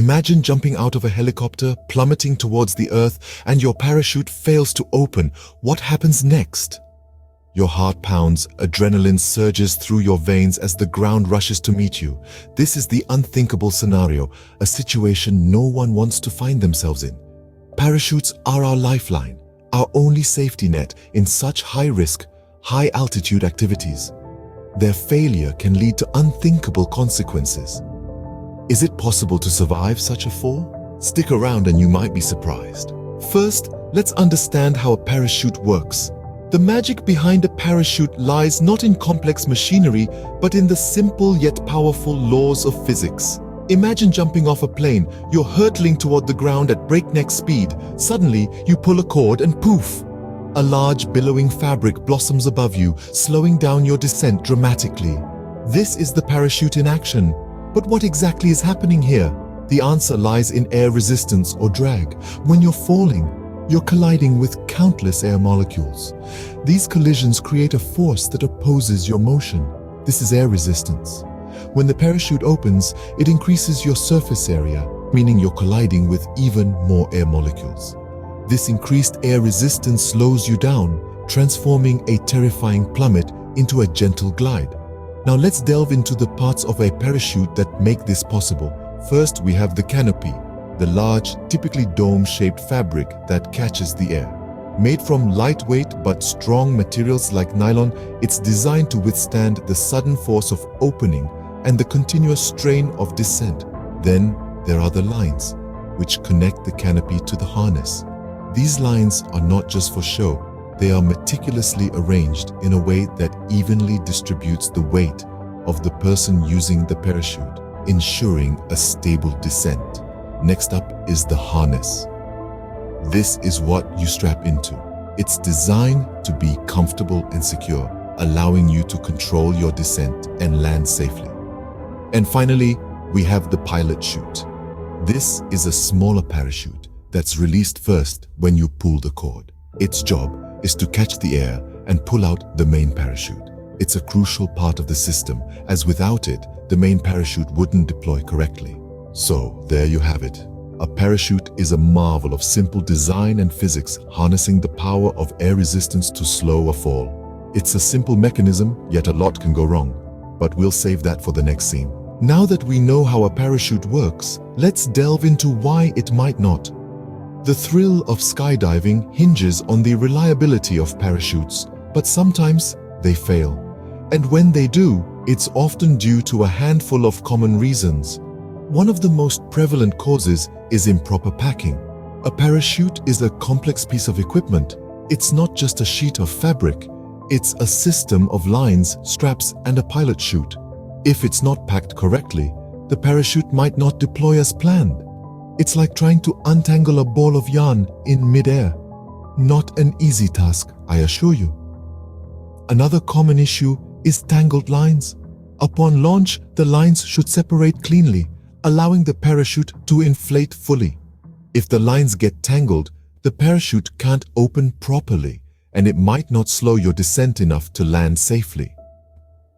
Imagine jumping out of a helicopter, plummeting towards the earth, and your parachute fails to open. What happens next? Your heart pounds, adrenaline surges through your veins as the ground rushes to meet you. This is the unthinkable scenario, a situation no one wants to find themselves in. Parachutes are our lifeline, our only safety net in such high-risk, high-altitude activities. Their failure can lead to unthinkable consequences. Is it possible to survive such a fall? Stick around and you might be surprised. First, let's understand how a parachute works. The magic behind a parachute lies not in complex machinery, but in the simple yet powerful laws of physics. Imagine jumping off a plane. You're hurtling toward the ground at breakneck speed. Suddenly, you pull a cord and poof! A large billowing fabric blossoms above you, slowing down your descent dramatically. This is the parachute in action. But what exactly is happening here? The answer lies in air resistance or drag. When you're falling, you're colliding with countless air molecules. These collisions create a force that opposes your motion. This is air resistance. When the parachute opens, it increases your surface area, meaning you're colliding with even more air molecules. This increased air resistance slows you down, transforming a terrifying plummet into a gentle glide. Now let's delve into the parts of a parachute that make this possible. First, we have the canopy, the large, typically dome-shaped fabric that catches the air. Made from lightweight but strong materials like nylon, it's designed to withstand the sudden force of opening and the continuous strain of descent. Then there are the lines, which connect the canopy to the harness. These lines are not just for show. They are meticulously arranged in a way that evenly distributes the weight of the person using the parachute, ensuring a stable descent. Next up is the harness. This is what you strap into. It's designed to be comfortable and secure, allowing you to control your descent and land safely. And finally, we have the pilot chute. This is a smaller parachute that's released first when you pull the cord. Its job is to catch the air and pull out the main parachute. It's a crucial part of the system, as without it, the main parachute wouldn't deploy correctly. So, there you have it. A parachute is a marvel of simple design and physics, harnessing the power of air resistance to slow a fall. It's a simple mechanism, yet a lot can go wrong. But we'll save that for the next scene. Now that we know how a parachute works, let's delve into why it might not. The thrill of skydiving hinges on the reliability of parachutes, but sometimes they fail. And when they do, it's often due to a handful of common reasons. One of the most prevalent causes is improper packing. A parachute is a complex piece of equipment. It's not just a sheet of fabric. It's a system of lines, straps, and a pilot chute. If it's not packed correctly, the parachute might not deploy as planned. It's like trying to untangle a ball of yarn in midair. Not an easy task, I assure you. Another common issue is tangled lines. Upon launch, the lines should separate cleanly, allowing the parachute to inflate fully. If the lines get tangled, the parachute can't open properly, and it might not slow your descent enough to land safely.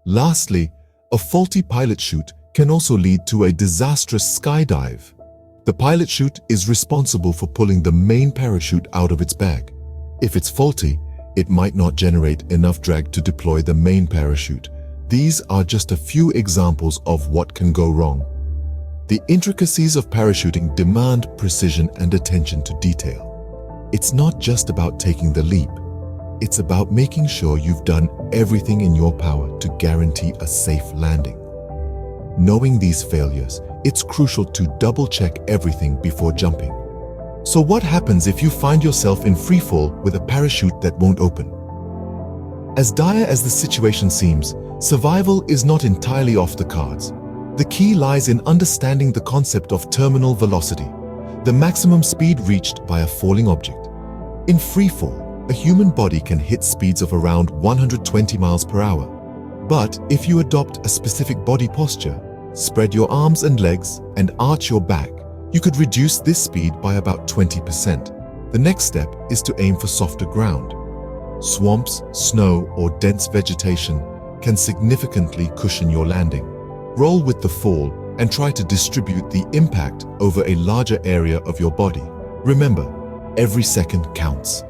Lastly, a faulty pilot chute can also lead to a disastrous skydive. The pilot chute is responsible for pulling the main parachute out of its bag. If it's faulty, it might not generate enough drag to deploy the main parachute. These are just a few examples of what can go wrong. The intricacies of parachuting demand precision and attention to detail. It's not just about taking the leap. It's about making sure you've done everything in your power to guarantee a safe landing. Knowing these failures, it's crucial to double-check everything before jumping. So what happens if you find yourself in freefall with a parachute that won't open? As dire as the situation seems, survival is not entirely off the cards. The key lies in understanding the concept of terminal velocity, the maximum speed reached by a falling object. In freefall, a human body can hit speeds of around 120 miles per hour. But if you adopt a specific body posture, spread your arms and legs, and arch your back, you could reduce this speed by about 20%. The next step is to aim for softer ground. Swamps, snow, or dense vegetation can significantly cushion your landing. Roll with the fall, and try to distribute the impact over a larger area of your body. Remember, every second counts.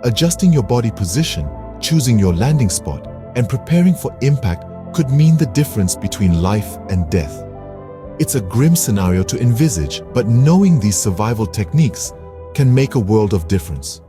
Adjusting your body position, choosing your landing spot, and preparing for impact could mean the difference between life and death. It's a grim scenario to envisage, but knowing these survival techniques can make a world of difference.